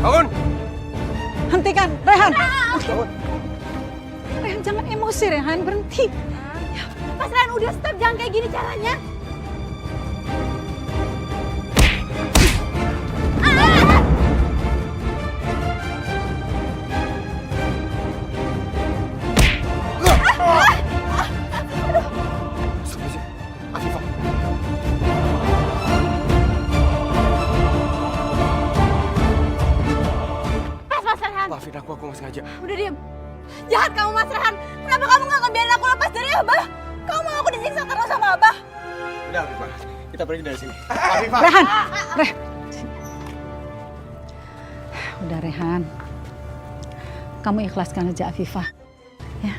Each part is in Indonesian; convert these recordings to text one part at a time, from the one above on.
Bangun! Hentikan, Rehan. Bangun! Rehan, jangan emosi, Rehan. Berhenti. Mas Rehan, udah stop. Jangan kayak gini caranya. Afifah. Mas Rehan. Maafin aku nggak sengaja. Udah diem. Jahat kamu, Mas Rehan. Kenapa kamu nggak ngebiarin aku lepas dari Abah? Kamu mau aku disiksa terus sama Abah? Udah, Afifah. Kita pergi dari sini. Afifah! Rehan, Udah, Rehan. Kamu ikhlaskan aja Afifah. Ya,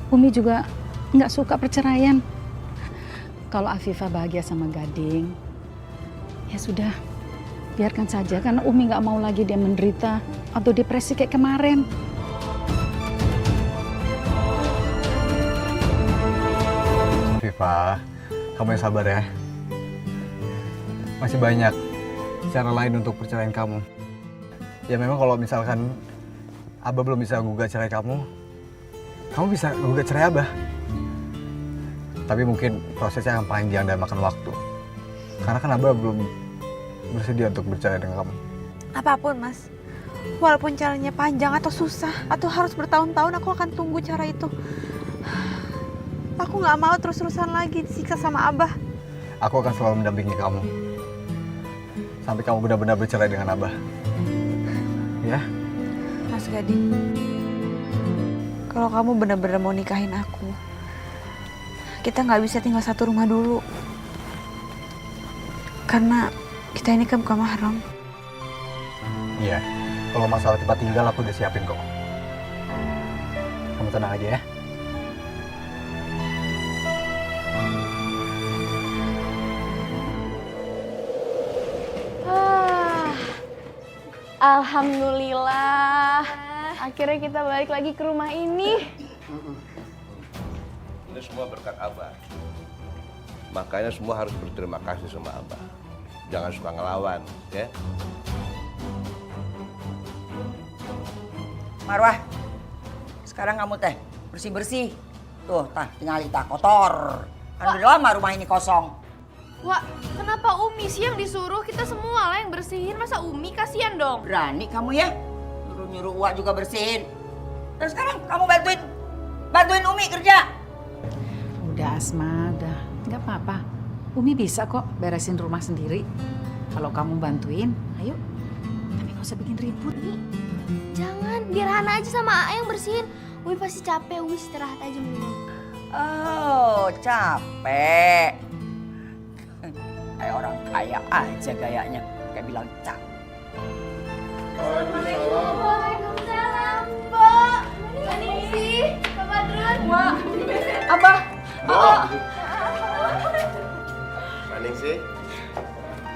Umi juga nggak suka perceraian. Kalau Afifah bahagia sama Gading, ya sudah, biarkan saja. Karena Umi nggak mau lagi dia menderita atau depresi kayak kemarin. Afifah, kamu yang sabar ya. Masih banyak cara lain untuk perceraian kamu. Ya memang kalau misalkan Abah belum bisa gugat cerai kamu bisa gugat cerai Abah. Tapi mungkin prosesnya akan panjang dan makan waktu. Karena kan Abah belum bersedia untuk bercerai dengan kamu. Apapun, Mas. Walaupun caranya panjang atau susah, atau harus bertahun-tahun, aku akan tunggu cara itu. Aku nggak mau terus-terusan lagi disiksa sama Abah. Aku akan selalu mendampingi kamu. Sampai kamu benar-benar bercerai dengan Abah. Ya? Mas Gading, kalau kamu benar-benar mau nikahin aku, kita nggak bisa tinggal satu rumah dulu. Karena kita ini kan bukan mahram. Iya. Kalau masalah tempat tinggal aku udah siapin kok. Kamu tenang aja ya. Alhamdulillah, akhirnya kita balik lagi ke rumah ini. Ini semua berkat Abah. Makanya semua harus berterima kasih sama Abah. Jangan suka ngelawan, ya. Marwah, sekarang kamu teh bersih-bersih. Tuh, tah tinggal tak kotor. Kan udah lama rumah ini kosong. Wah, kenapa Umi sih yang disuruh? Kita semua lah yang bersihin, masa Umi? Kasihan dong. Berani kamu ya, nyuruh-nyuruh Uwa juga bersihin. Dan sekarang kamu bantuin Umi kerja. Udah Asma, udah. Nggak apa-apa. Umi bisa kok beresin rumah sendiri. Kalau kamu bantuin, ayo. Tapi nggak usah bikin ribut. Jangan, biar Hana aja sama A yang bersihin. Umi pasti capek, Umi istirahat aja mendingan. Oh, capek. Kayak orang kaya aja gayanya. Kayak bilang capek. Waalaikumsalam, Mbak. Ini sih, Pak Badrun. Wah, Abah. Maning sih.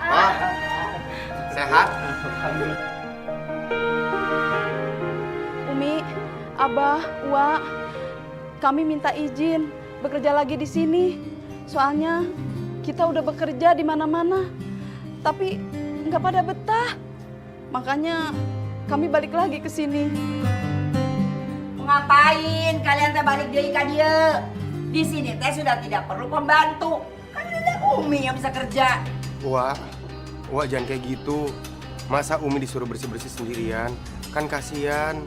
Pak, sehat? Umi, Abah, Wak, kami minta izin bekerja lagi di sini. Soalnya kita udah bekerja di mana-mana, tapi nggak pada betah. Makanya kami balik lagi ke sini. Ngapain kalian teh balik deui ka dieu? Di sini teh sudah tidak perlu pembantu. Kan ada Umi yang bisa kerja. Wah, jangan kayak gitu. Masa Umi disuruh bersih-bersih sendirian? Kan kasihan.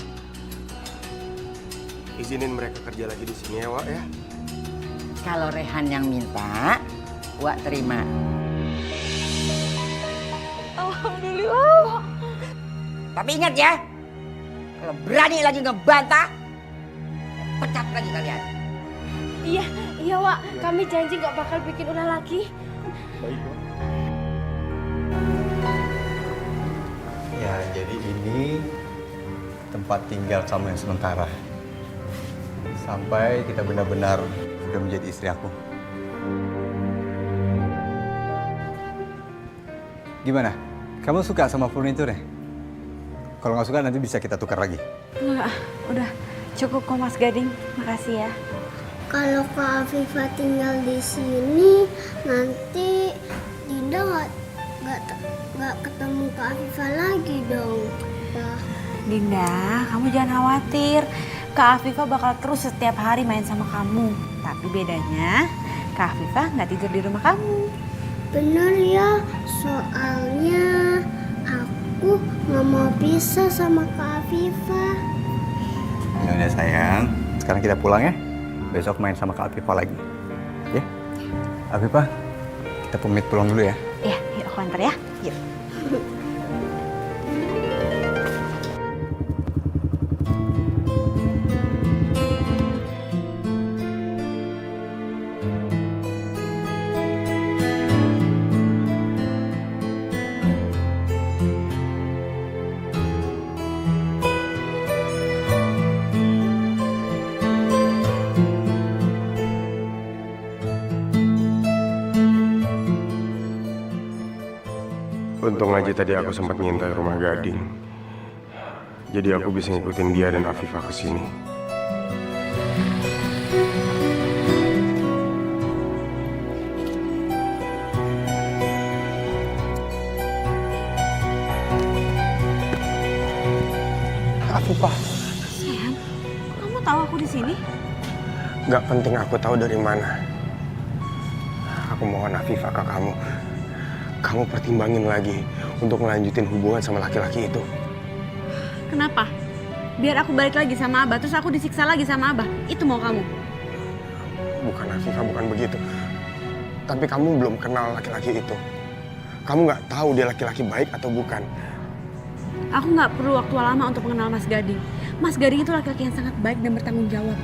Izinin mereka kerja lagi di sini ya, Wak ya. Kalau Rehan yang minta, Wak terima. Alhamdulillah. Tapi ingat ya, kalau berani lagi ngebantah, pecat lagi kalian. Iya, Wak. Kami janji nggak bakal bikin ulah lagi. Baik, Wak. Ya, jadi ini tempat tinggal kamu yang sementara. Sampai kita benar-benar sudah menjadi istri aku. Gimana? Kamu suka sama furniturnya? Kalau nggak suka nanti bisa kita tukar lagi. Enggak, udah cukup kok Mas Gading. Makasih ya. Kalau Kak Afifah tinggal di sini, nanti Dinda nggak nggak ketemu Kak Afifah lagi dong, Pak. Dinda, kamu jangan khawatir. Kak Afifah bakal terus setiap hari main sama kamu. Tapi bedanya, Kak Afifah nggak tidur di rumah kamu. Bener ya, soalnya aku nggak mau pisah sama Kak Afifah. Ya udah sayang, sekarang kita pulang ya. Besok main sama Kak Afifah lagi. Ya? Afifah, kita pamit pulang dulu ya. Iya, yuk aku antar ya. Yuk. Untung aja tadi aku sempat ngintai rumah Gading. Jadi aku bisa ngikutin dia dan Afifah ke sini. Afifah, Sayang, kamu tahu aku di sini? nggak penting aku tahu dari mana. Aku mohon Afifah ke kamu. Kamu pertimbangin lagi untuk melanjutin hubungan sama laki-laki itu. Kenapa? Biar aku balik lagi sama Abah, terus aku disiksa lagi sama Abah. Itu mau kamu? Bukan Afifah, bukan begitu. Tapi kamu belum kenal laki-laki itu. Kamu nggak tahu dia laki-laki baik atau bukan. Aku nggak perlu waktu lama untuk mengenal Mas Gading. Mas Gading itu laki-laki yang sangat baik dan bertanggung jawab.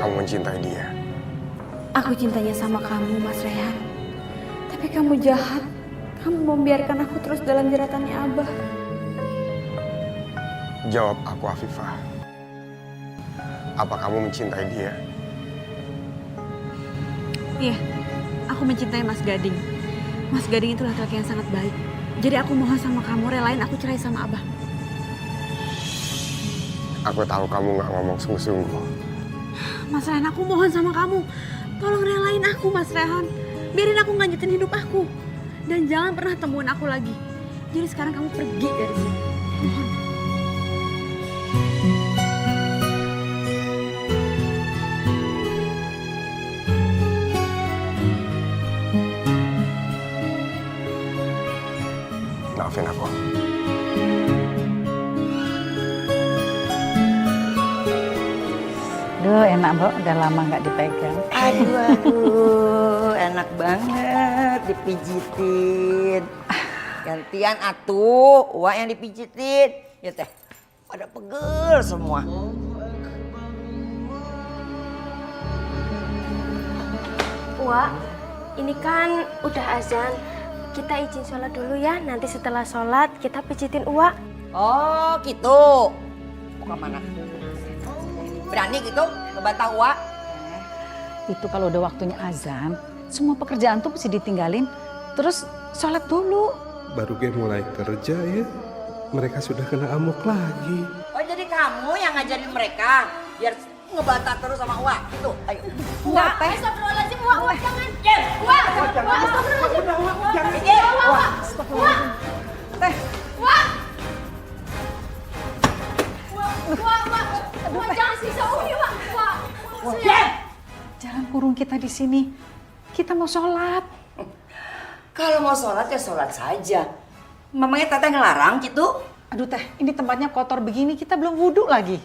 Kamu mencintai dia. Aku cintanya sama kamu, Mas Rehan. Tapi kamu jahat. Kamu membiarkan aku terus dalam jeratannya Abah. Jawab aku, Afifah. Apa kamu mencintai dia? Iya, aku mencintai Mas Gading. Mas Gading itu laki-laki yang sangat baik. Jadi aku mohon sama kamu, relain aku cerai sama Abah. Aku tahu kamu nggak ngomong sungguh-sungguh. Mas Rehan, aku mohon sama kamu. Tolong relain aku, Mas Rehan. Biarin aku ngelanjutin hidup aku. Dan jangan pernah temuin aku lagi. Jadi sekarang kamu pergi dari sini. Mohon. Maafin aku. Duh, enak, Mbok. Udah lama nggak dipegang. Aduh, enak banget dipijitin. Gantian atuh, Wak yang dipijitin. Ya teh, pada pegel semua. Wak, ini kan udah azan. Kita izin sholat dulu ya. Nanti setelah sholat kita pijitin Uwa. Oh gitu. Mau ke mana? Berani gitu ngebantah Wak? Itu kalau udah waktunya azan, semua pekerjaan tuh mesti ditinggalin. Terus sholat dulu. Baru gue mulai kerja ya, mereka sudah kena amuk lagi. Oh jadi kamu yang ngajarin mereka biar ngebantah terus sama Wak? Itu, ayo. Wak, astagfirullahaladzim, Wak, Wak, jangan. Wak, astagfirullahaladzim. Wak, Teh, Wak. Wak, jangan siksa Umi, Wak. Wak, jangan kurung kita di sini. Kita mau sholat. Kalau mau sholat ya sholat saja. Mamanya teteh ngelarang gitu. Aduh Teh, ini tempatnya kotor begini, kita belum wudhu lagi.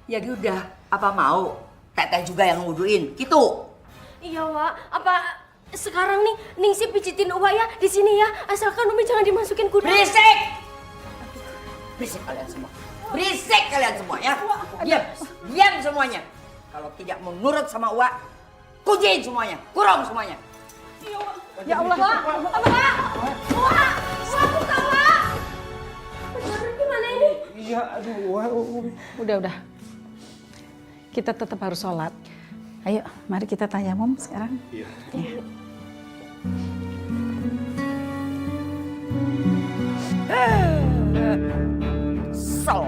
Ya udah, apa mau teteh juga yang nguduin gitu? Iya, Wak. Apa sekarang nih Ningsi pijitin Uwa ya di sini ya. Asalkan Umi jangan dimasukin kuda. Berisik! Berisik kalian semua. Berisik kalian semua ya. Diam, diam semuanya. Kalau tidak mau nurut sama Wak, kunciin semuanya, kurung semuanya. Ya Allah. Wak, buka, Wak. Bener gimana ini? Iya, aduh, Udah. Kita tetap harus sholat. Ayo, mari kita tayamum sekarang. Iya. Kesel.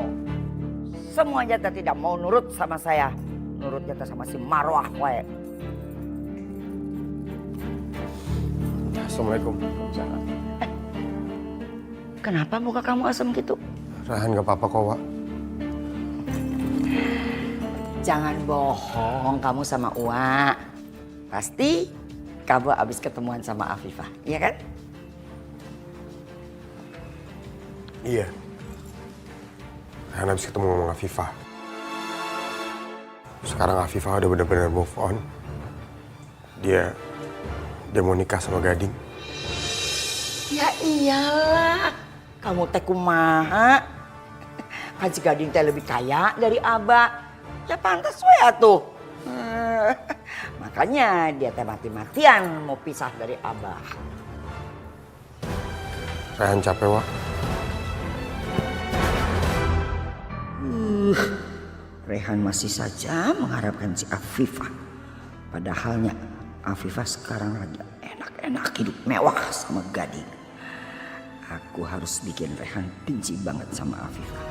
Semuanya tidak mau nurut sama saya. nurutnya teh sama si Marwah wae. Assalamualaikum. Kenapa muka kamu asam gitu? Rehan gak apa-apa kok, Wak. Jangan bohong kamu sama Uwa. Pasti kamu abis ketemuan sama Afifah, iya kan? Iya. Rehan habis ketemu sama Afifah. Sekarang Afifah udah benar-benar move on. Dia mau nikah sama Gading. Ya iyalah, kamu teh kumaha? Kan si Gading teh lebih kaya dari Abah. Ya pantas we atuh. Makanya dia teh mati-matian mau pisah dari Abah. Rehan capek, Wak. Rehan masih saja mengharapkan si Afifah. Padahalnya Afifah sekarang lagi enak-enak hidup mewah sama Gading. Aku harus bikin Rehan benci banget sama Afifah.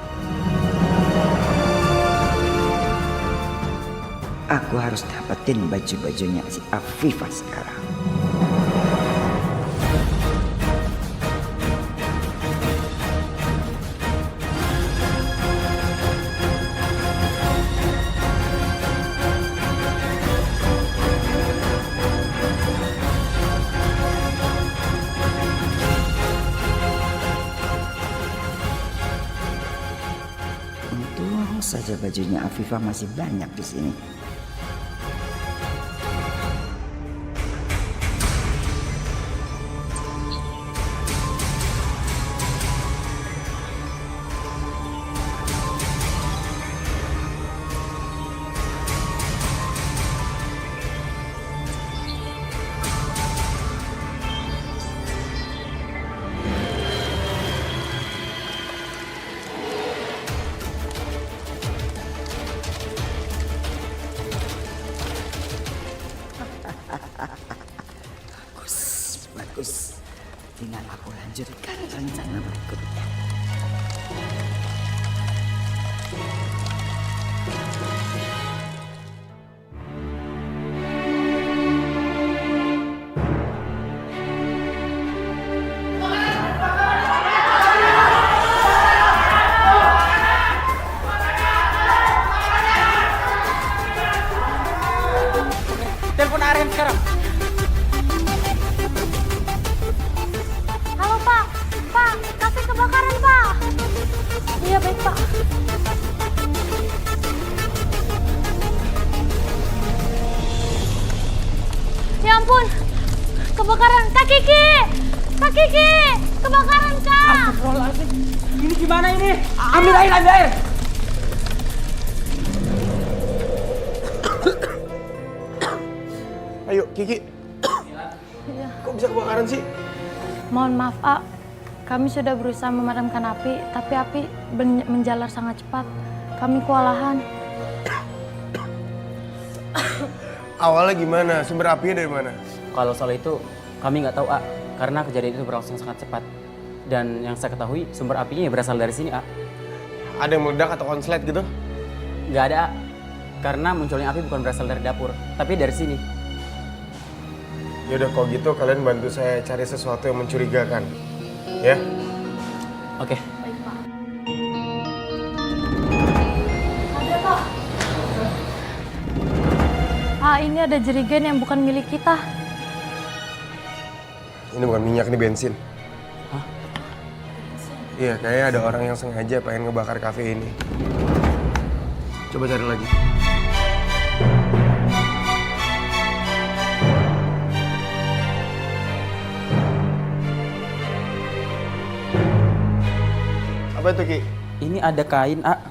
Aku harus dapetin baju-bajunya si Afifah sekarang. Untung saja bajunya Afifah masih banyak di sini. Bagus. Tinggal aku lanjutkan rencana berikutnya. Telepon Arhem sekarang. Halo Pak, Pak, kafe kebakaran Pak. Iya baik Pak. Ya ampun, kebakaran Kak Kiki, Kak Kiki, kebakaran Kak. Astagfirullahaladzim, ini gimana ini? Ambil air, ambil air. Ayo, Kiki. Kok bisa kebakaran sih? Mohon maaf, A. Kami sudah berusaha memadamkan api, tapi api menjalar sangat cepat. Kami kewalahan. Awalnya gimana? Sumber apinya dari mana? Kalau soal itu kami nggak tahu A, karena kejadian itu berlangsung sangat cepat. Dan yang saya ketahui sumber apinya ya berasal dari sini A. Ada yang meledak atau konslet gitu? Nggak ada A, karena munculnya api bukan berasal dari dapur, tapi dari sini. Yaudah kalau gitu kalian bantu saya cari sesuatu yang mencurigakan. Ya? Oke. Baik, Pak. Ada, Pak. Pak, ini ada jerigen yang bukan milik kita. Ini bukan minyak, ini bensin. Hah? Iya, kayaknya ada orang yang sengaja pengen ngebakar kafe ini. Coba cari lagi. Apa itu, Ki? Ini ada kain A,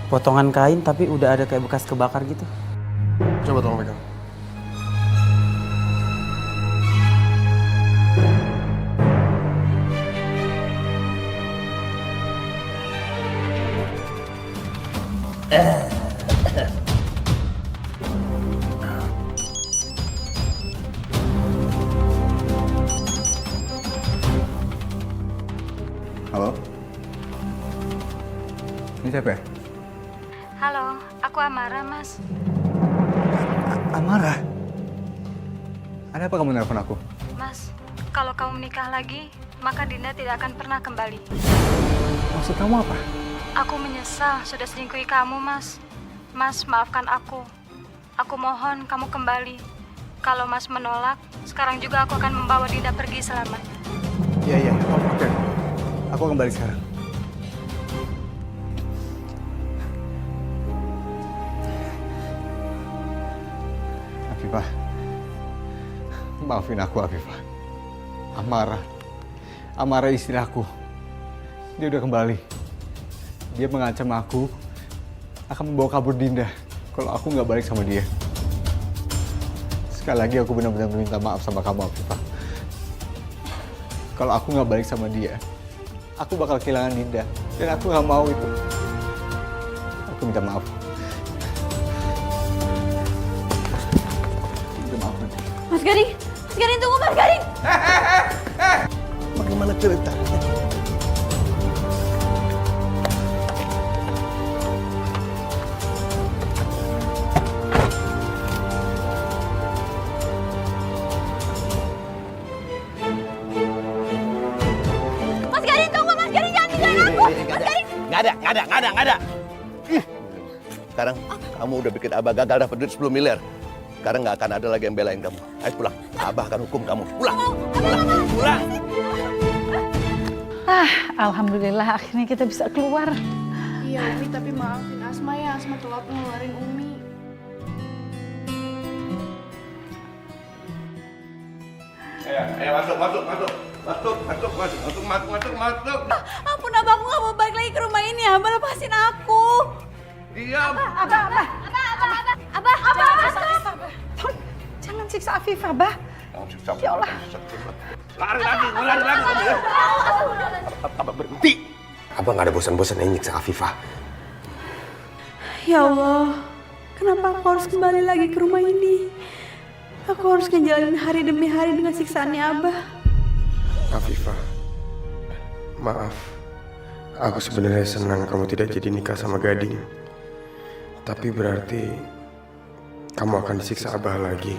potongan kain tapi udah ada kayak bekas kebakar gitu. Coba tolong pegang. Halo? Ini siapa ya? Halo, aku Amara, Mas. Amara? Ada apa kamu nelpon aku? Mas, kalau kamu menikah lagi, maka Dinda tidak akan pernah kembali. Maksud kamu apa? Aku menyesal sudah selingkuhi kamu, Mas. Mas, maafkan aku. Aku mohon kamu kembali. Kalau Mas menolak, sekarang juga aku akan membawa Dinda pergi selamat. Iya, oke. Aku kembali sekarang. Afifah, maafin aku Afifah. Amara istri aku. Dia udah kembali. Dia mengancam aku akan membawa kabur Dinda kalau aku nggak balik sama dia. Sekali lagi aku benar-benar minta maaf sama kamu Afifah. Kalau aku nggak balik sama dia, aku bakal kehilangan Dinda. Dan aku nggak mau itu. Aku minta maaf. Minta maaf nanti. Mas Gading tunggu Mas Gading. Bagaimana ceritanya? Mas Gading tunggu, Mas Gading jangan tinggalin aku. Mas Gading. Nggak ada. Sekarang kamu udah bikin Abah gagal dapat duit 10 miliar. Sekarang nggak akan ada lagi yang belain kamu. Ayo pulang. Abah akan hukum kamu. Pulang. Alhamdulillah akhirnya kita bisa keluar. Iya Umi, tapi maafin Asma ya, Asma telat ngeluarin Umi. Ayo masuk. Ampun Abah, aku gak mau balik lagi ke rumah ini. Abah lepasin aku. Diam. Abah. Jangan siksa Afifah, Bah. Ya Allah. Lari lagi kamu ya. Abah berhenti. Abang gak ada bosan-bosan yang nyiksa Afifah. Ya Allah, kenapa aku harus kembali lagi ke rumah ini? Aku harus ngejalanin hari demi hari dengan siksaannya Abah. Afifah, maaf. Aku sebenarnya senang kamu tidak jadi nikah sama Gading. Tapi berarti kamu akan disiksa Abah lagi.